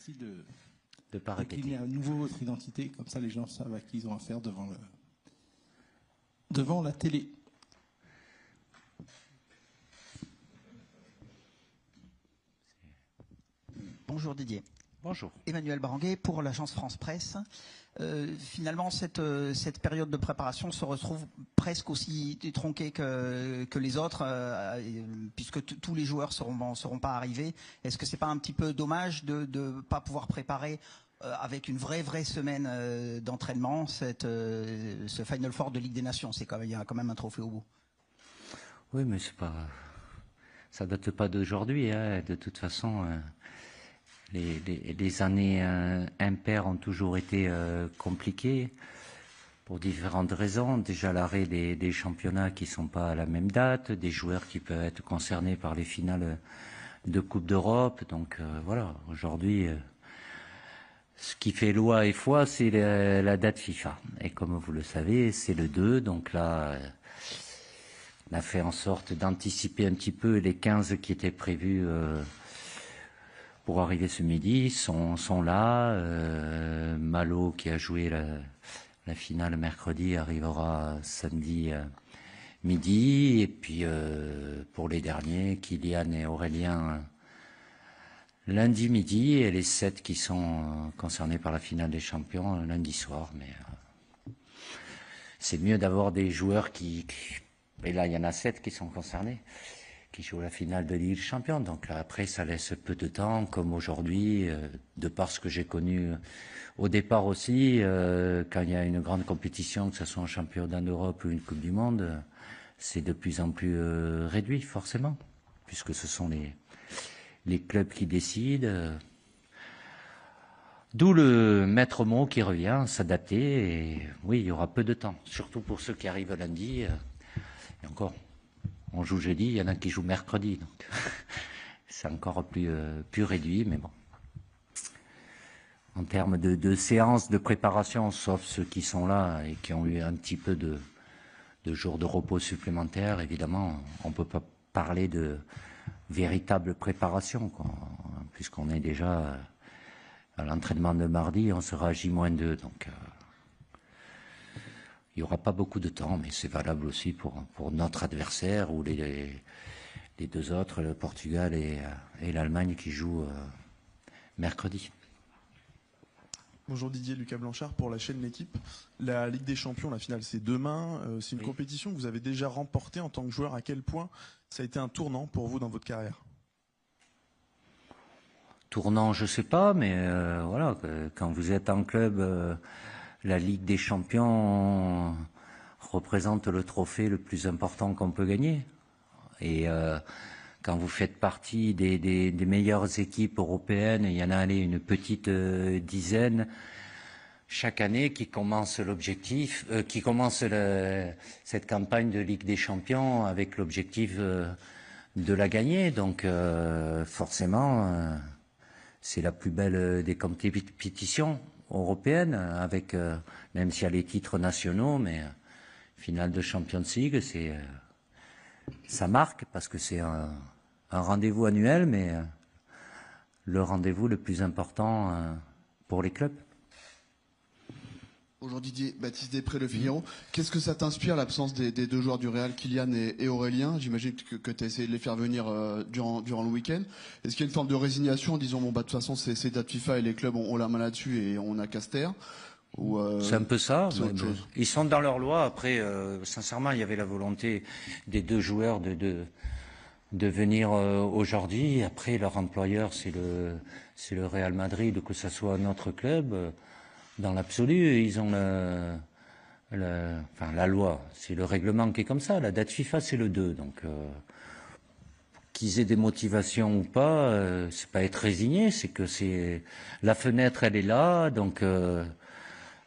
Merci de pas répéter. décliner à nouveau votre identité, comme ça les gens savent à qui ils ont affaire devant la télé. Bonjour Didier. Bonjour. Emmanuel Baranguet pour l'agence France Presse. Finalement, cette période de préparation se retrouve presque aussi tronquée que les autres, puisque tous les joueurs seront pas arrivés. Est-ce que c'est pas un petit peu dommage de ne pas pouvoir préparer avec une vraie semaine d'entraînement ce Final Four de Ligue des Nations? Il y a quand même un trophée au bout. Oui, mais ça date pas d'aujourd'hui, hein. De toute façon, les années impaires ont toujours été compliquées pour différentes raisons. Déjà l'arrêt des championnats qui sont pas à la même date, des joueurs qui peuvent être concernés par les finales de Coupe d'Europe. Donc voilà, aujourd'hui, ce qui fait loi et foi, c'est la date FIFA. Et comme vous le savez, c'est le 2. Donc là, on a fait en sorte d'anticiper un petit peu les 15 qui étaient prévus pour arriver ce midi sont là. Malo, qui a joué la finale mercredi, arrivera samedi midi. Et puis pour les derniers, Kylian et Aurélien lundi midi, et les 7 qui sont concernés par la finale des champions lundi soir. Mais c'est mieux d'avoir des joueurs et là il y en a 7 qui sont concernés, qui jouent la finale de Ligue des Champions. Donc là, après, ça laisse peu de temps, comme aujourd'hui, de par ce que j'ai connu au départ aussi, quand il y a une grande compétition, que ce soit un championnat d'Europe ou une Coupe du Monde, c'est de plus en plus réduit, forcément, puisque ce sont les clubs qui décident. D'où le maître mot qui revient, s'adapter. Et oui, il y aura peu de temps, surtout pour ceux qui arrivent lundi. Et encore, on joue jeudi, il y en a qui jouent mercredi, donc c'est encore plus réduit, mais bon. En termes de séances de préparation, sauf ceux qui sont là et qui ont eu un petit peu de jours de repos supplémentaires, évidemment, on ne peut pas parler de véritable préparation, quoi, puisqu'on est déjà à l'entraînement de mardi, on sera à J-2, donc il n'y aura pas beaucoup de temps, mais c'est valable aussi pour notre adversaire ou les deux autres, le Portugal et l'Allemagne, qui jouent mercredi. Bonjour Didier, Lucas Blanchard pour la chaîne L'Équipe. La Ligue des Champions, la finale, c'est demain. C'est une compétition que vous avez déjà remportée en tant que joueur. À quel point ça a été un tournant pour vous dans votre carrière? Tournant, je sais pas, mais voilà, quand vous êtes en club, la Ligue des Champions représente le trophée le plus important qu'on peut gagner. Et quand vous faites partie des meilleures équipes européennes, il y en a une petite dizaine chaque année qui commence cette campagne de Ligue des Champions avec l'objectif de la gagner. Donc forcément, c'est la plus belle des compétitions européennes, avec même s'il y a les titres nationaux, mais finale de Champions League, ça marque parce que c'est un rendez-vous annuel, mais le rendez-vous le plus important pour les clubs. Bonjour Didier, Baptiste Després, Le Figaro. Qu'est-ce que ça t'inspire, l'absence des deux joueurs du Real, Kylian et Aurélien? J'imagine que tu as essayé de les faire venir durant le week-end. Est-ce qu'il y a une forme de résignation en disant bon bah de toute façon c'est date FIFA et les clubs ont la main là-dessus et on a qu'à se taire? C'est un peu ça. C'est autre chose. Ils sont dans leur loi. Après, sincèrement, il y avait la volonté des deux joueurs de venir aujourd'hui. Après, leur employeur, c'est le Real Madrid, que ce soit notre club. Dans l'absolu, ils ont la loi. C'est le règlement qui est comme ça. La date FIFA, c'est le 2. Donc, qu'ils aient des motivations ou pas, c'est pas être résigné. C'est que la fenêtre, elle est là. Donc,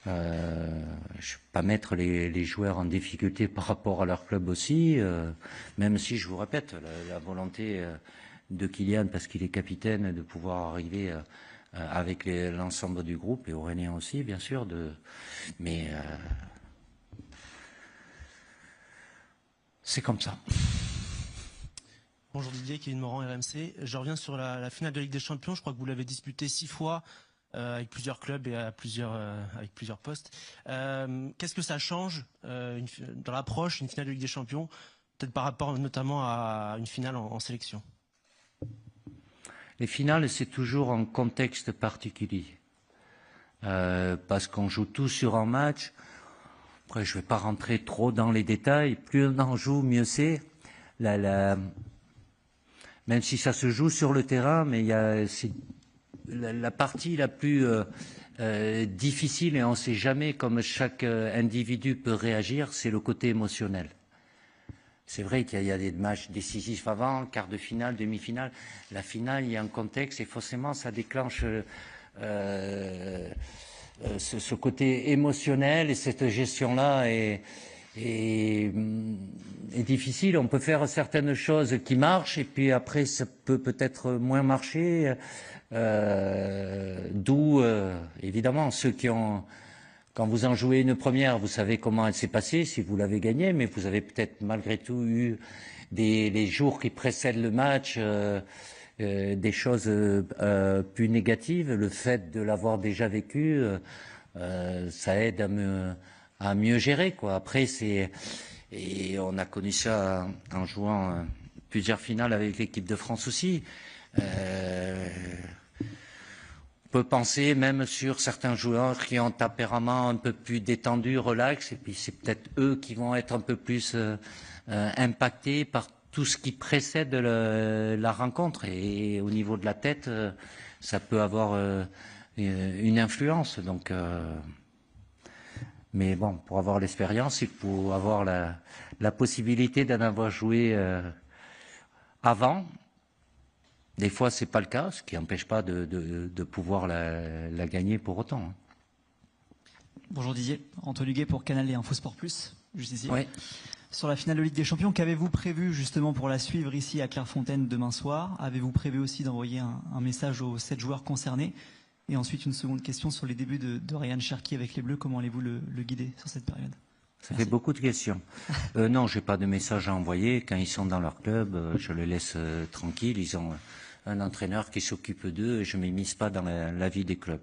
je ne vais pas mettre les joueurs en difficulté par rapport à leur club aussi, même si, je vous répète, la volonté de Kylian, parce qu'il est capitaine, de pouvoir arriver avec l'ensemble du groupe, et Aurélien aussi, bien sûr, mais c'est comme ça. Bonjour Didier, Kevin Morand, RMC. Je reviens sur la finale de Ligue des Champions. Je crois que vous l'avez disputée 6 fois avec plusieurs clubs et avec plusieurs postes. Qu'est-ce que ça change dans l'approche d'une finale de Ligue des Champions, peut-être par rapport notamment à une finale en sélection? Les finales, c'est toujours un contexte particulier. Parce qu'on joue tout sur un match. Après, je ne vais pas rentrer trop dans les détails. Plus on en joue, mieux c'est. Même si ça se joue sur le terrain, mais c'est la partie la plus difficile, et on ne sait jamais comment chaque individu peut réagir, c'est le côté émotionnel. C'est vrai qu'il y a des matchs décisifs avant, quart de finale, demi-finale. La finale, il y a un contexte et forcément ça déclenche ce côté émotionnel, et cette gestion-là est difficile. On peut faire certaines choses qui marchent et puis après ça peut-être moins marcher. D'où évidemment ceux qui ont, quand vous en jouez une première, vous savez comment elle s'est passée si vous l'avez gagnée, mais vous avez peut-être malgré tout eu les jours qui précèdent le match des choses plus négatives. Le fait de l'avoir déjà vécu, ça aide à mieux gérer, quoi. Après, et on a connu ça en jouant plusieurs finales avec l'équipe de France aussi. On peut penser même sur certains joueurs qui ont un tempérament un peu plus détendu, relax, et puis c'est peut-être eux qui vont être un peu plus impactés par tout ce qui précède la rencontre. Et au niveau de la tête, ça peut avoir une influence. Donc, mais bon, pour avoir l'expérience, il faut avoir la possibilité d'en avoir joué avant. Des fois, c'est pas le cas, ce qui n'empêche pas de pouvoir la gagner pour autant. Hein. Bonjour Didier, Antoine Huguet pour Canal et Info Sport Plus, juste ici. Oui. Sur la finale de Ligue des Champions, qu'avez-vous prévu justement pour la suivre ici à Clairefontaine demain soir? Avez-vous prévu aussi d'envoyer un message aux 7 joueurs concernés? Et ensuite, une seconde question sur les débuts de Ryan Cherki avec les Bleus. Comment allez-vous le guider sur cette période? Ça fait beaucoup de questions. Non, j'ai pas de message à envoyer. Quand ils sont dans leur club, je les laisse tranquilles. Ils ont un entraîneur qui s'occupe d'eux et je ne m'immisce pas dans la vie des clubs.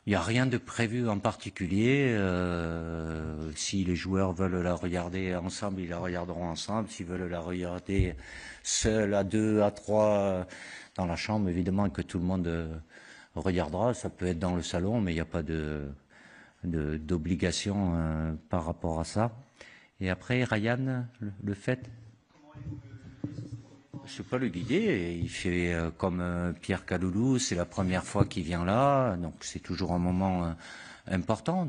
Il n'y a rien de prévu en particulier. Si les joueurs veulent la regarder ensemble, ils la regarderont ensemble. S'ils veulent la regarder seuls, à 2, à 3, dans la chambre, évidemment que tout le monde regardera. Ça peut être dans le salon, mais il n'y a pas d'obligation par rapport à ça. Et après, Ryan, le fait, je ne sais pas le guider. Il fait comme Pierre Kaloulou, c'est la première fois qu'il vient là, donc c'est toujours un moment important.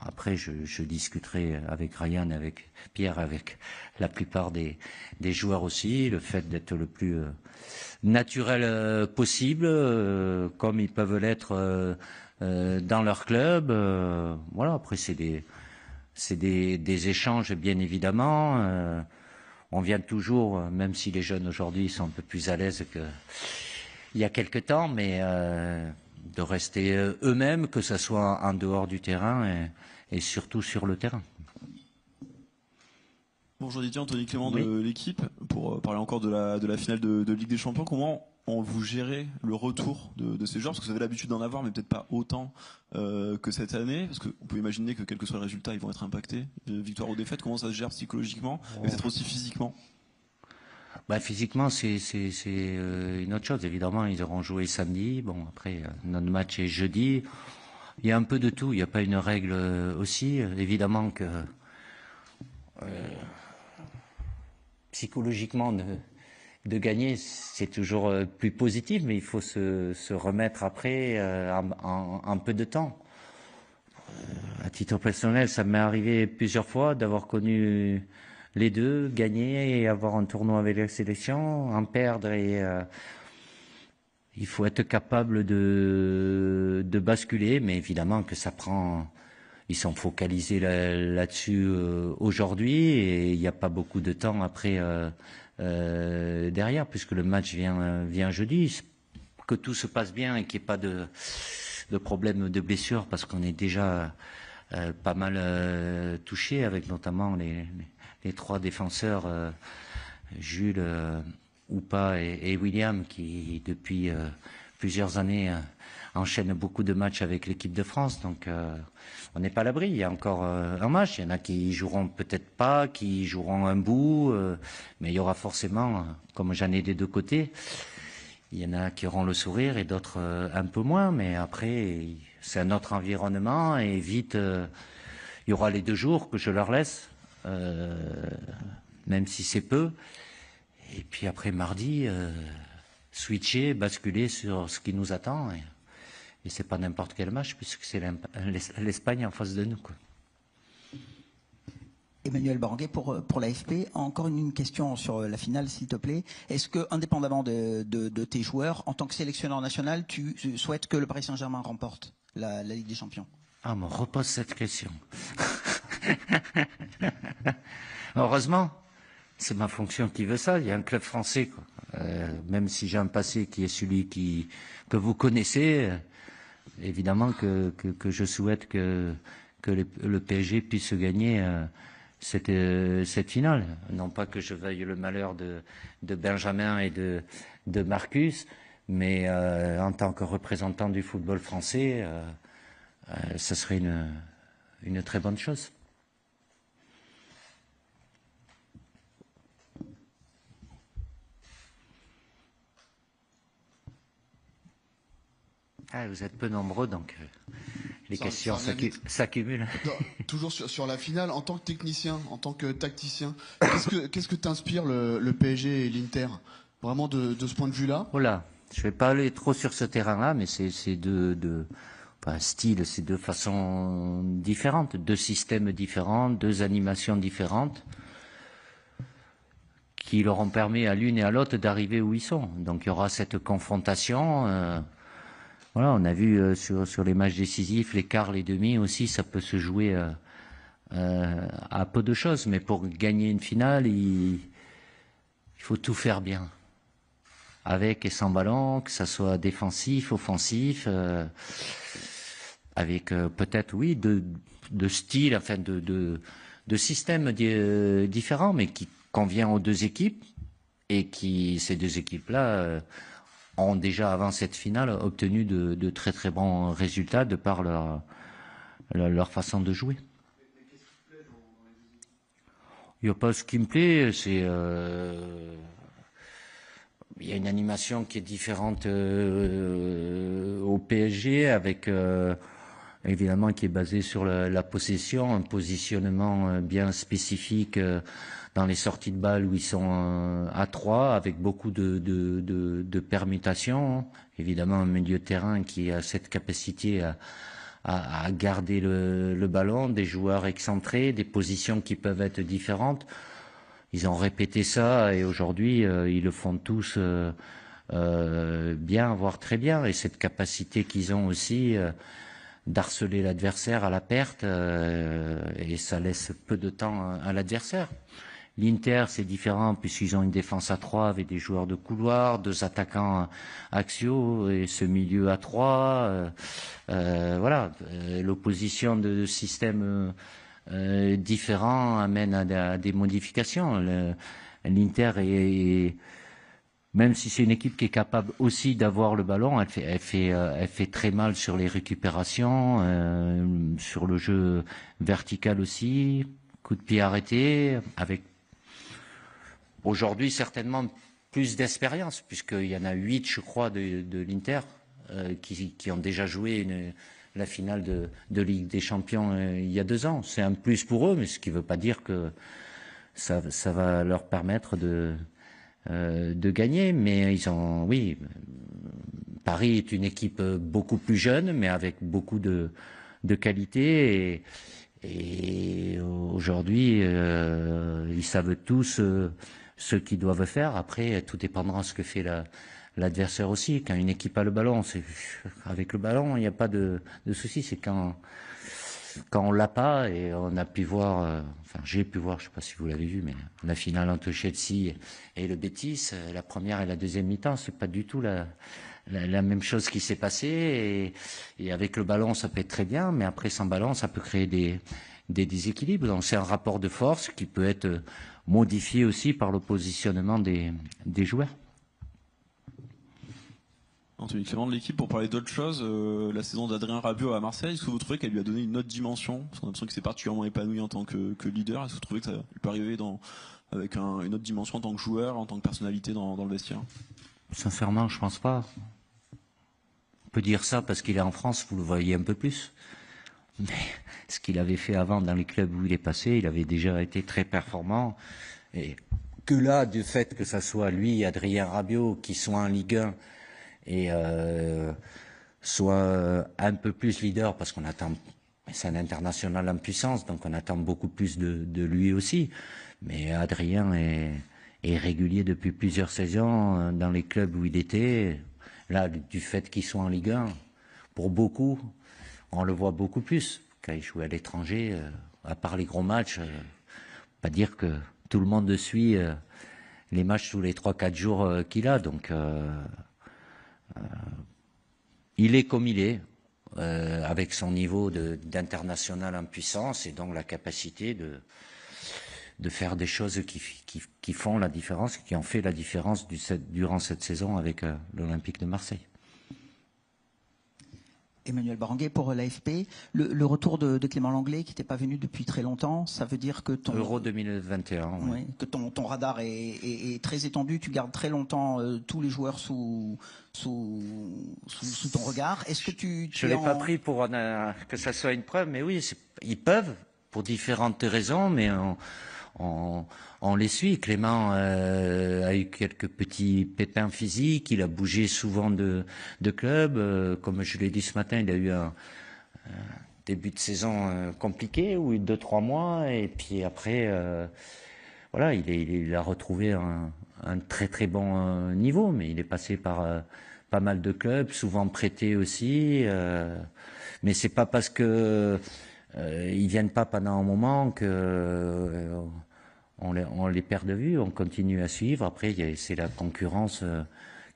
Après, je discuterai avec Ryan, avec Pierre, avec la plupart des joueurs aussi. Le fait d'être le plus naturel possible, comme ils peuvent l'être dans leur club. Voilà. Après, c'est des échanges, bien évidemment. On vient toujours, même si les jeunes aujourd'hui sont un peu plus à l'aise qu'il y a quelque temps, mais de rester eux-mêmes, que ce soit en dehors du terrain et surtout sur le terrain. Bonjour Didier, Anthony Clément Oui. de l'équipe. Pour parler encore de la finale de Ligue des Champions, comment vous gérez le retour de ces joueurs? Parce que vous avez l'habitude d'en avoir, mais peut-être pas autant que cette année. Parce qu'on peut imaginer que quel que soit le résultat, ils vont être impactés. Victoire ou défaite, comment ça se gère psychologiquement et peut-être aussi physiquement? Physiquement, c'est une autre chose. Évidemment, ils auront joué samedi. Bon, après, notre match est jeudi. Il y a un peu de tout. Il n'y a pas une règle aussi. Évidemment que psychologiquement, de gagner, c'est toujours plus positif, mais il faut se remettre après en peu de temps. À titre personnel, ça m'est arrivé plusieurs fois d'avoir connu les deux, gagner et avoir un tournoi avec la sélection, en perdre, et il faut être capable de basculer, mais évidemment que ça prend. Ils sont focalisés là-dessus aujourd'hui, et il n'y a pas beaucoup de temps après derrière, puisque le match vient jeudi. Que tout se passe bien et qu'il n'y ait pas de problème de blessure, parce qu'on est déjà pas mal touché, avec notamment les 3 défenseurs Jules Oupa et William qui depuis plusieurs années enchaînent beaucoup de matchs avec l'équipe de France. Donc on n'est pas à l'abri. Il y a encore un match. Il y en a qui joueront peut-être pas, qui joueront un bout, mais il y aura forcément, comme j'en ai des deux côtés, il y en a qui auront le sourire et d'autres un peu moins. Mais après, c'est un autre environnement et vite, il y aura les 2 jours que je leur laisse, même si c'est peu. Et puis après mardi, switcher, basculer sur ce qui nous attend. Et c'est pas n'importe quel match, puisque c'est l'Espagne en face de nous, quoi. Emmanuel Barguet pour l'AFP. Encore une question sur la finale, s'il te plaît. Est-ce que, indépendamment de tes joueurs, en tant que sélectionneur national, tu souhaites que le Paris Saint-Germain remporte la Ligue des Champions? Ah, me repose cette question. Heureusement, c'est ma fonction qui veut ça. Il y a un club français, quoi. Même si j'ai un passé qui est celui que vous connaissez, évidemment que je souhaite que le PSG puisse gagner cette finale. Non pas que je veuille le malheur de Benjamin et de Marcus, mais en tant que représentant du football français, ce serait une très bonne chose. Ah, vous êtes peu nombreux, donc les questions s'accumulent. Toujours sur la finale, en tant que technicien, en tant que tacticien, qu'est-ce que t'inspire le PSG et l'Inter, vraiment de ce point de vue-là? Voilà, je vais pas aller trop sur ce terrain-là, mais c'est deux styles, c'est 2 façons différentes, 2 systèmes différents, 2 animations différentes, qui leur ont permis à l'une et à l'autre d'arriver où ils sont. Donc il y aura cette confrontation. Voilà, on a vu sur les matchs décisifs, les quarts, les demi aussi, ça peut se jouer à peu de choses. Mais pour gagner une finale, il faut tout faire bien. Avec et sans ballon, que ça soit défensif, offensif, avec peut-être, oui, de styles, enfin de systèmes différents, mais qui convient aux 2 équipes. Et ces 2 équipes-là ont déjà, avant cette finale, obtenu de très très bons résultats de par leur façon de jouer. Il n'y a pas ce qui me plaît, c'est... il y a une animation qui est différente au PSG, avec évidemment qui est basée sur la possession, un positionnement bien spécifique dans les sorties de balles où ils sont à 3, avec beaucoup de permutations. Évidemment, un milieu de terrain qui a cette capacité à garder le ballon, des joueurs excentrés, des positions qui peuvent être différentes. Ils ont répété ça et aujourd'hui, ils le font tous bien, voire très bien. Et cette capacité qu'ils ont aussi d'harceler l'adversaire à la perte, et ça laisse peu de temps à l'adversaire. L'Inter, c'est différent puisqu'ils ont une défense à 3 avec des joueurs de couloir, 2 attaquants axiaux et ce milieu à 3. Voilà, l'opposition de systèmes différents amène à des modifications. L'Inter est, même si c'est une équipe qui est capable aussi d'avoir le ballon, elle fait très mal sur les récupérations, sur le jeu vertical aussi, coup de pied arrêté, avec aujourd'hui certainement plus d'expérience, puisqu'il y en a 8, je crois, de l'Inter qui ont déjà joué la finale de Ligue des Champions il y a 2 ans. C'est un plus pour eux, mais ce qui ne veut pas dire que ça va leur permettre de gagner. Mais ils ont, oui, Paris est une équipe beaucoup plus jeune, mais avec beaucoup de qualité. Et aujourd'hui, ils savent tous ce qu'ils doivent faire. Après, tout dépendra de ce que fait l'adversaire aussi. Quand une équipe a le ballon, avec le ballon, il n'y a pas de souci. C'est quand on l'a pas, et on a pu voir, enfin j'ai pu voir, je ne sais pas si vous l'avez vu, mais la finale entre Chelsea et le Betis, la première et la deuxième mi-temps, c'est pas du tout la même chose qui s'est passée. Et avec le ballon, ça peut être très bien, mais après sans ballon, ça peut créer des déséquilibres. Donc c'est un rapport de force qui peut être modifié aussi par le positionnement des joueurs. Anthony Clément de l'équipe, pour parler d'autre chose, la saison d'Adrien Rabiot à Marseille, est-ce que vous trouvez qu'elle lui a donné une autre dimension? Parce qu'on a l'impression qu'il s'est particulièrement épanoui en tant que leader. Est-ce que vous trouvez que ça peut arriver avec une autre dimension en tant que joueur, en tant que personnalité dans le vestiaire? Sincèrement, je pense pas. On peut dire ça parce qu'il est en France, vous le voyez un peu plus. Mais ce qu'il avait fait avant dans les clubs où il est passé, il avait déjà été très performant. Et que là, du fait que ça soit lui, Adrien Rabiot, qui soit en Ligue 1 et soit un peu plus leader, parce qu'on attend, c'est un international en puissance, donc on attend beaucoup plus de lui aussi. Mais Adrien est régulier depuis plusieurs saisons dans les clubs où il était. Là, du fait qu'il soit en Ligue 1, pour beaucoup, on le voit beaucoup plus. Quand il joue à l'étranger, à part les gros matchs, pas dire que tout le monde suit les matchs tous les 3-4 jours qu'il a. Donc, il est comme il est, avec son niveau d'international en puissance et donc la capacité de faire des choses qui font la différence, qui ont fait la différence durant cette saison avec l'Olympique de Marseille. Emmanuel Baranguet pour l'AFP. Le retour de Clément Lenglet qui n'était pas venu depuis très longtemps, ça veut dire que ton Euro 2021, oui, que ton radar est très étendu. Tu gardes très longtemps tous les joueurs sous ton regard. Est-ce que je l'ai pas pris pour que ça soit une preuve, mais oui, ils peuvent pour différentes raisons, mais on les suit. Clément a eu quelques petits pépins physiques, il a bougé souvent de club. Comme je l'ai dit ce matin, il a eu un début de saison compliqué, où il 2-3 mois, et puis après, voilà, il a retrouvé un très très bon niveau, mais il est passé par pas mal de clubs, souvent prêté aussi. Mais c'est pas parce que ils viennent pas pendant un moment que on les perd de vue, on continue à suivre. Après, c'est la concurrence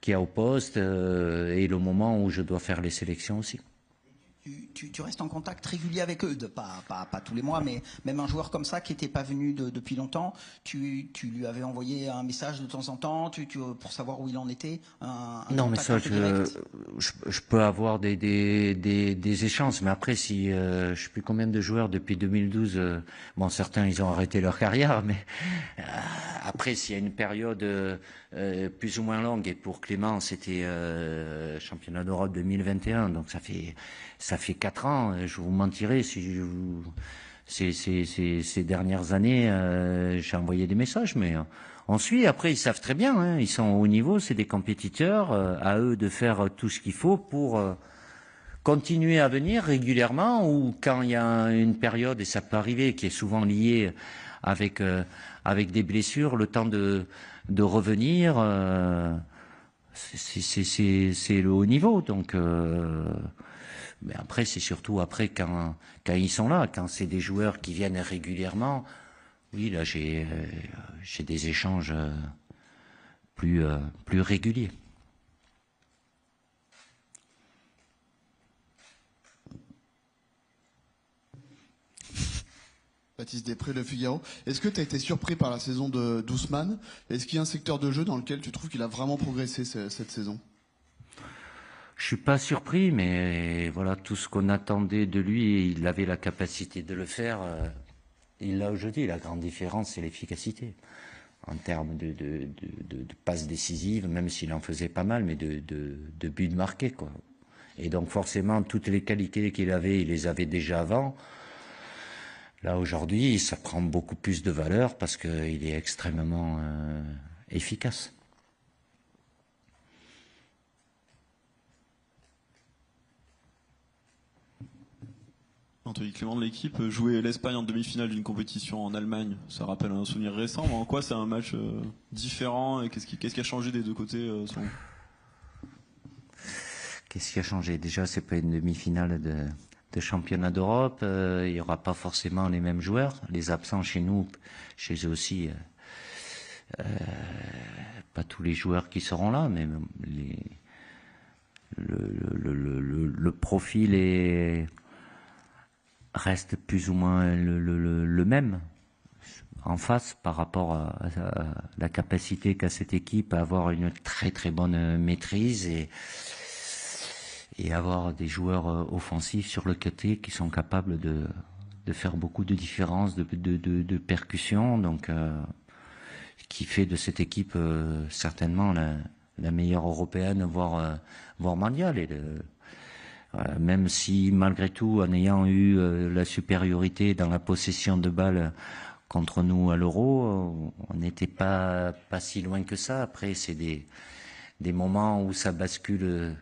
qu'il y a au poste et le moment où je dois faire les sélections aussi. Tu restes en contact régulier avec eux, pas tous les mois, mais même un joueur comme ça qui n'était pas venu depuis longtemps, tu lui avais envoyé un message de temps en temps pour savoir où il en était, non, mais ça, je peux avoir des échanges, mais après, si je sais plus combien de joueurs depuis 2012, bon, certains ils ont arrêté leur carrière, mais après, s'il y a une période plus ou moins longue, et pour Clément, c'était championnat d'Europe 2021, donc ça fait 4 ans, je vous mentirais si ces dernières années, j'ai envoyé des messages, mais on suit. Après, ils savent très bien, hein, ils sont au haut niveau, c'est des compétiteurs, à eux de faire tout ce qu'il faut pour continuer à venir régulièrement, ou quand il y a une période, et ça peut arriver, qui est souvent liée avec des blessures, le temps de revenir, c'est le haut niveau, donc mais après, c'est surtout après quand ils sont là, quand c'est des joueurs qui viennent régulièrement. Oui, là, j'ai des échanges plus réguliers. Baptiste Després, Le Figaro. Est-ce que tu as été surpris par la saison de d'Ousmane? Est-ce qu'il y a un secteur de jeu dans lequel tu trouves qu'il a vraiment progressé cette saison? Je suis pas surpris, mais voilà, tout ce qu'on attendait de lui, il avait la capacité de le faire. Il l'a aujourd'hui. La grande différence, c'est l'efficacité en termes de passes décisives, même s'il en faisait pas mal, mais de buts marqués, quoi. Et donc forcément, toutes les qualités qu'il avait, il les avait déjà avant. Là aujourd'hui, ça prend beaucoup plus de valeur parce qu'il est extrêmement efficace. Anthony Clément de l'équipe, jouer l'Espagne en demi-finale d'une compétition en Allemagne, ça rappelle un souvenir récent, mais en quoi c'est un match différent et qu'est-ce qui a changé des deux côtés selon vous? Qu'est-ce qui a changé? Déjà, c'est pas une demi-finale de championnat d'Europe, il y aura pas forcément les mêmes joueurs, les absents chez nous, chez eux aussi, pas tous les joueurs qui seront là, mais le profil reste plus ou moins le même. en face par rapport à la capacité qu'a cette équipe à avoir une très très bonne maîtrise et avoir des joueurs offensifs sur le côté qui sont capables de faire beaucoup de différences, de percussions, donc qui fait de cette équipe certainement la meilleure européenne, voire mondiale. Et même si malgré tout, en ayant eu la supériorité dans la possession de balles contre nous à l'Euro, on n'était pas si loin que ça. Après, c'est des moments où ça bascule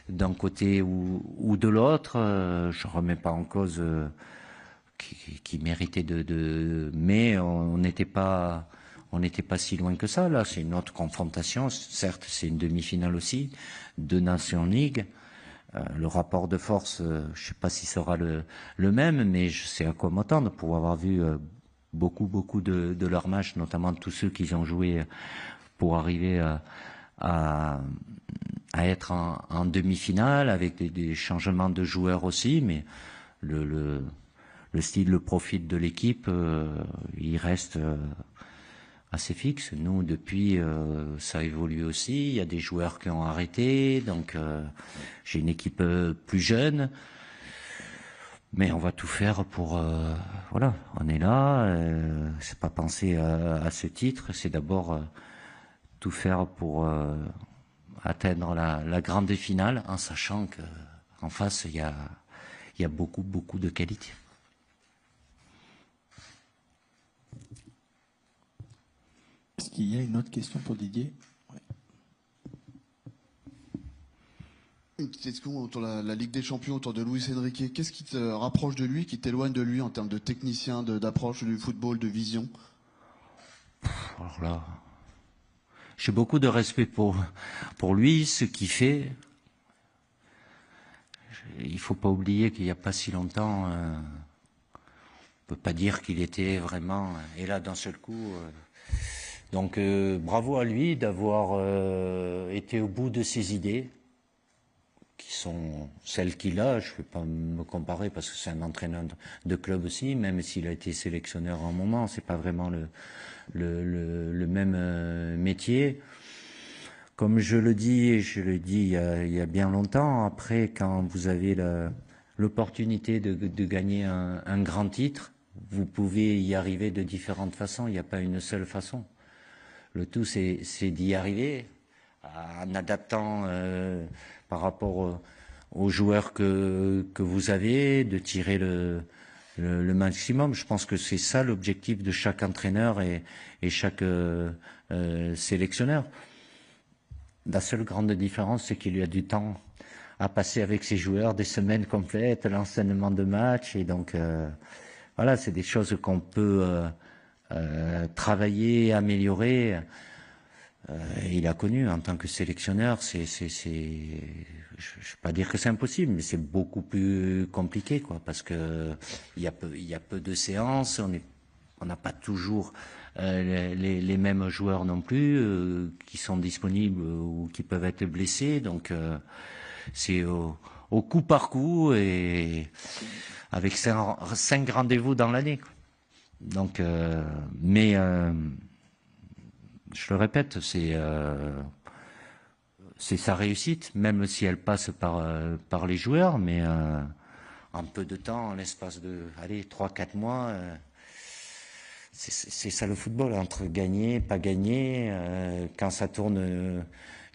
d'un côté ou de l'autre. Je remets pas en cause qui méritait mais on n'était pas si loin que ça. Là, c'est une autre confrontation. Certes, c'est une demi-finale aussi de Nations League. Le rapport de force, je sais pas s'il sera le même, mais je sais à quoi m'attendre pour avoir vu beaucoup de leurs matchs, notamment tous ceux qu'ils ont joué pour arriver à être en demi-finale avec des changements de joueurs aussi, mais le style, le profil de l'équipe, il reste assez fixe. Nous, depuis, ça évolue aussi. Il y a des joueurs qui ont arrêté, donc j'ai une équipe plus jeune. Mais on va tout faire pour... voilà, on est là. C'est pas penser à ce titre, c'est d'abord tout faire pour atteindre la grande finale, en sachant qu'en face, il y a beaucoup de qualité. Est-ce qu'il y a une autre question pour Didier? Ouais. Une petite question autour de la Ligue des Champions, autour de Luis Enrique. Qu'est-ce qui te rapproche de lui, qui t'éloigne de lui en termes de technicien, d'approche du football, de vision? Alors là, j'ai beaucoup de respect pour lui, ce qu'il fait. Il faut pas oublier qu'il n'y a pas si longtemps, on peut pas dire qu'il était vraiment... Et là, d'un seul coup... Donc bravo à lui d'avoir été au bout de ses idées, qui sont celles qu'il a. Je ne vais pas me comparer parce que c'est un entraîneur de club aussi, même s'il a été sélectionneur en un moment, c'est pas vraiment le même métier. Comme je le dis, et je le dis il y a bien longtemps, après quand vous avez l'opportunité de gagner un grand titre, vous pouvez y arriver de différentes façons, il n'y a pas une seule façon. Le tout, c'est d'y arriver en adaptant par rapport aux joueurs que vous avez, de tirer le maximum. Je pense que c'est ça l'objectif de chaque entraîneur et chaque sélectionneur. La seule grande différence, c'est qu'il y a du temps à passer avec ses joueurs, des semaines complètes, l'enseignement de match. Et donc, voilà, c'est des choses qu'on peut... travailler, améliorer. Il a connu en tant que sélectionneur, je vais pas dire que c'est impossible, mais c'est beaucoup plus compliqué, quoi, parce que il y a peu de séances, on n'a pas toujours les mêmes joueurs non plus qui sont disponibles ou qui peuvent être blessés, donc c'est au coup par coup et avec 5 rendez-vous dans l'année, quoi. Donc, mais je le répète, c'est sa réussite, même si elle passe par les joueurs, mais en peu de temps, en l'espace de 3-4 mois, c'est ça le football, entre gagner, pas gagner, quand ça tourne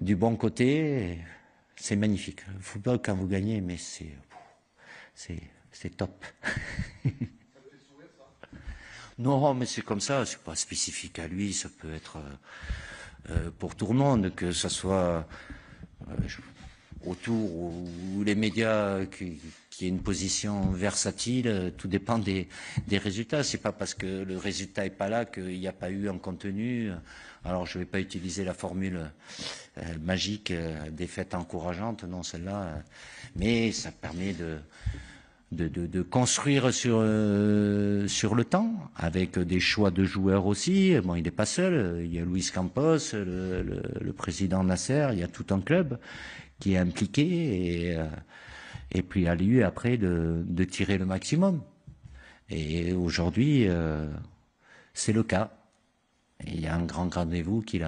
du bon côté, c'est magnifique. Le football, quand vous gagnez, mais c'est top. Non, mais c'est comme ça, c'est pas spécifique à lui, ça peut être pour tout le monde, que ce soit autour ou les médias qui aient une position versatile, tout dépend des résultats. C'est pas parce que le résultat est pas là qu'il n'y a pas eu un contenu. Alors je vais pas utiliser la formule magique des fêtes encourageantes, non, celle-là, mais ça permet de construire sur le temps, avec des choix de joueurs aussi. Bon, il n'est pas seul, il y a Luis Campos, le président Nasser, il y a tout un club qui est impliqué, et puis à lui après de tirer le maximum. Et aujourd'hui, c'est le cas. Et il y a un grand rendez-vous qui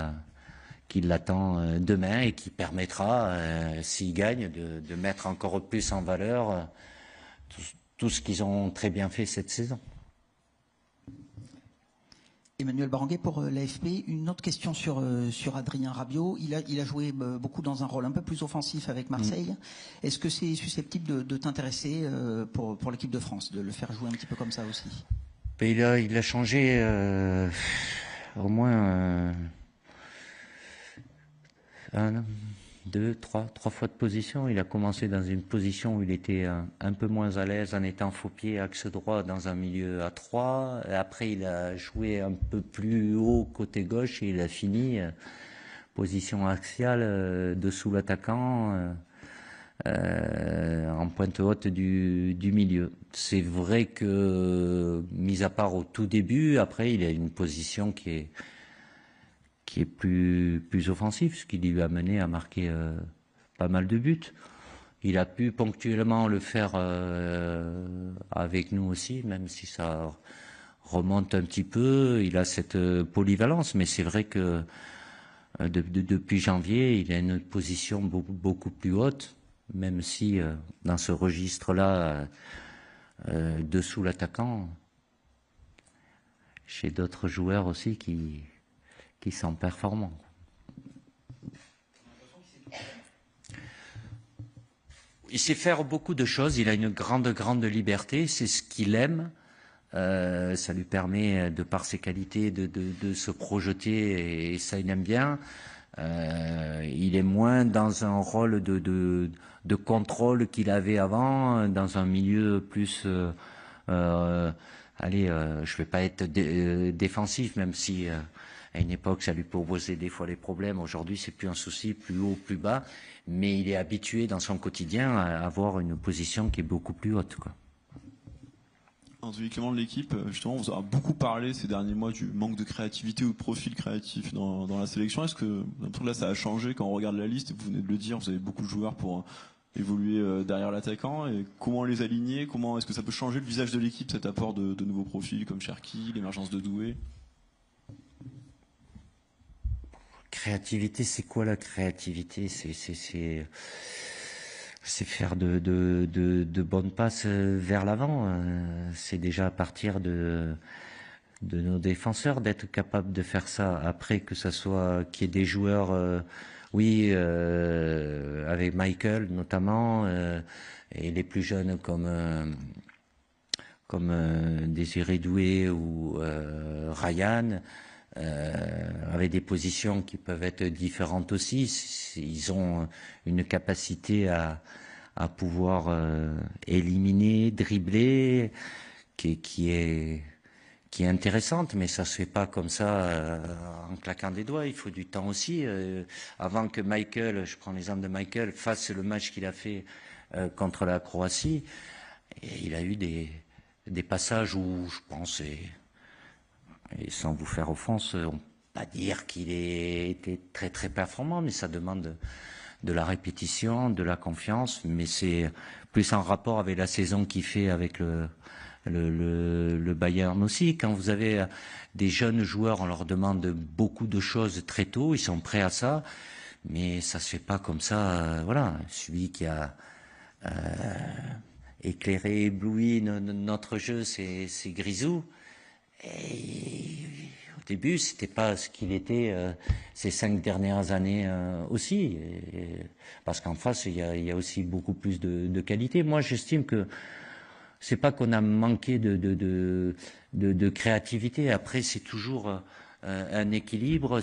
l'attend demain et qui permettra, s'il gagne, de mettre encore plus en valeur tout ce qu'ils ont très bien fait cette saison. Emmanuel Baranguet pour l'AFP. Une autre question sur Adrien Rabiot. Il a joué beaucoup dans un rôle un peu plus offensif avec Marseille. Est-ce que c'est susceptible de t'intéresser pour l'équipe de France, de le faire jouer un petit peu comme ça aussi? Il a changé au moins 3 fois de position. Il a commencé dans une position où il était un peu moins à l'aise en étant faux pied, axe droit dans un milieu à 3. Après, il a joué un peu plus haut côté gauche et il a fini position axiale dessous l'attaquant en pointe haute du milieu. C'est vrai que, mis à part au tout début, après, il a une position qui est plus offensif, ce qui lui a mené à marquer pas mal de buts. Il a pu ponctuellement le faire avec nous aussi, même si ça remonte un petit peu. Il a cette polyvalence, mais c'est vrai que depuis janvier, il a une position beaucoup plus haute, même si dans ce registre-là, dessous l'attaquant, chez d'autres joueurs aussi qui sont performants. Il sait faire beaucoup de choses, il a une grande liberté, c'est ce qu'il aime. Ça lui permet, de par ses qualités, de se projeter, et ça il aime bien. Il est moins dans un rôle de contrôle qu'il avait avant, dans un milieu plus... je vais pas être défensif, même si... à une époque, ça lui posait des fois les problèmes. Aujourd'hui, c'est plus un souci, plus haut, plus bas. Mais il est habitué dans son quotidien à avoir une position qui est beaucoup plus haute, quoi. Anthony Clément de l'équipe, justement, vous avez beaucoup parlé ces derniers mois du manque de créativité ou de profil créatif dans la sélection. Est-ce que là, ça a changé quand on regarde la liste? Vous venez de le dire, vous avez beaucoup de joueurs pour évoluer derrière l'attaquant. Et comment les aligner? Comment est-ce que ça peut changer le visage de l'équipe, cet apport de nouveaux profils comme Cherki, l'émergence de Doué? Créativité, c'est quoi la créativité? C'est faire de bonnes passes vers l'avant. C'est déjà à partir de nos défenseurs d'être capables de faire ça. Après, que ça soit qu'il y ait des joueurs, avec Michael notamment, et les plus jeunes comme Désiré Doué ou Ryan. Avec des positions qui peuvent être différentes aussi. Ils ont une capacité à pouvoir éliminer, dribbler, qui est intéressante, mais ça se fait pas comme ça en claquant des doigts. Il faut du temps aussi. Avant que Michael, je prends l'exemple de Michael, fasse le match qu'il a fait contre la Croatie, et il a eu des passages où je pense... Et sans vous faire offense, on peut pas dire qu'il était très très performant, mais ça demande de la répétition, de la confiance, mais c'est plus en rapport avec la saison qu'il fait avec le Bayern aussi. Quand vous avez des jeunes joueurs, on leur demande beaucoup de choses très tôt, ils sont prêts à ça, mais ça se fait pas comme ça. Voilà, celui qui a éclairé, ébloui notre jeu, c'est Grisou. Et au début, c'était pas ce qu'il était ces 5 dernières années aussi, parce qu'en face, il y a aussi beaucoup plus de qualité. Moi, j'estime que c'est pas qu'on a manqué de créativité. Après, c'est toujours un équilibre.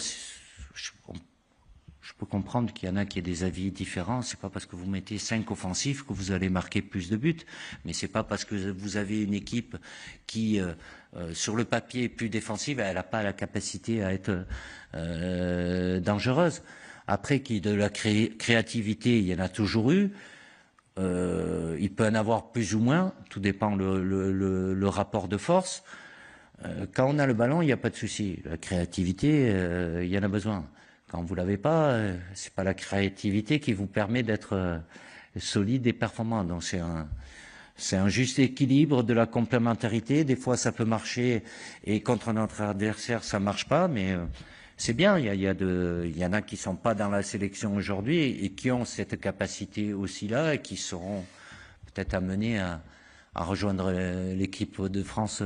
Je peux comprendre qu'il y en a qui aient des avis différents. C'est pas parce que vous mettez 5 offensifs que vous allez marquer plus de buts. Mais c'est pas parce que vous avez une équipe qui, sur le papier, est plus défensive, elle n'a pas la capacité à être dangereuse. Après, de la créativité, il y en a toujours eu. Il peut en avoir plus ou moins. Tout dépend le rapport de force. Quand on a le ballon, il n'y a pas de souci. La créativité, il y en a besoin. Quand vous l'avez pas, c'est pas la créativité qui vous permet d'être solide et performant. Donc c'est c'est un juste équilibre de la complémentarité. Des fois, ça peut marcher et contre notre adversaire, ça marche pas, mais c'est bien. Il y en a qui sont pas dans la sélection aujourd'hui et qui ont cette capacité aussi là et qui seront peut-être amenés à rejoindre l'équipe de France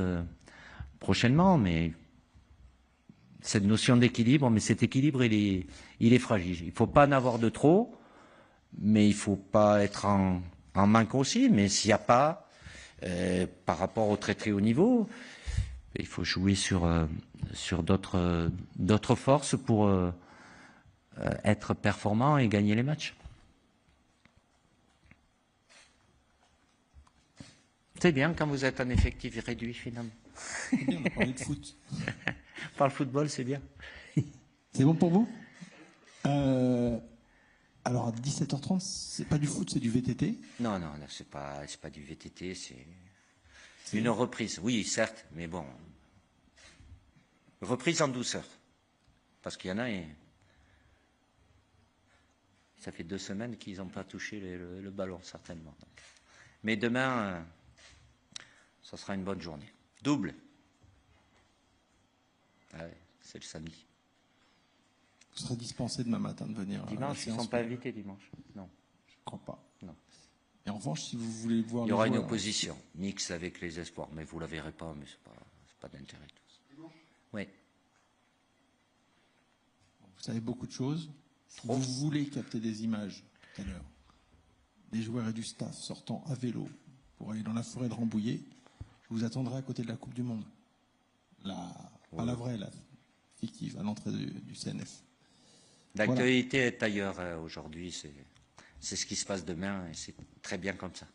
prochainement. Mais cette notion d'équilibre, mais cet équilibre, il est fragile. Il faut pas en avoir de trop, mais il faut pas être en manque aussi, mais s'il n'y a pas, par rapport au très très haut niveau, il faut jouer sur d'autres forces pour être performant et gagner les matchs. C'est bien quand vous êtes un effectif réduit finalement. C'est bien, on va parler de foot. Par le football, c'est bien. C'est bon pour vous Alors à 17h30, c'est pas du foot, c'est du VTT. Non, c'est pas du VTT, c'est une reprise. Oui, certes, mais bon, reprise en douceur, parce qu'il y en a. Ça fait 2 semaines qu'ils n'ont pas touché le ballon certainement. Mais demain, ça sera une bonne journée. Double. Ah ouais, c'est le samedi. Vous serez dispensé demain matin de venir. Dimanche, ils ne sont pas invités dimanche. Non. Je ne crois pas. Non. Et en revanche, si vous voulez voir. Il y aura une opposition mixte avec les espoirs, mais vous ne la verrez pas, mais ce n'est pas d'intérêt. Oui. Vous savez beaucoup de choses. Si vous voulez capter des images tout à l'heure, des joueurs et du staff sortant à vélo pour aller dans la forêt de Rambouillet, je vous attendrai à côté de la Coupe du Monde. Pas la vraie, la fictive, à l'entrée du CNF. L'actualité est ailleurs aujourd'hui, c'est ce qui se passe demain et c'est très bien comme ça.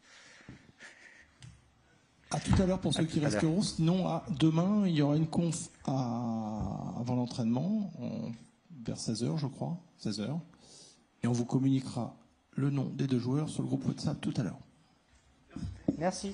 À tout à l'heure pour ceux qui resteront, sinon demain il y aura une conf avant l'entraînement, vers 16h je crois, 16h, et on vous communiquera le nom des 2 joueurs sur le groupe WhatsApp tout à l'heure. Merci.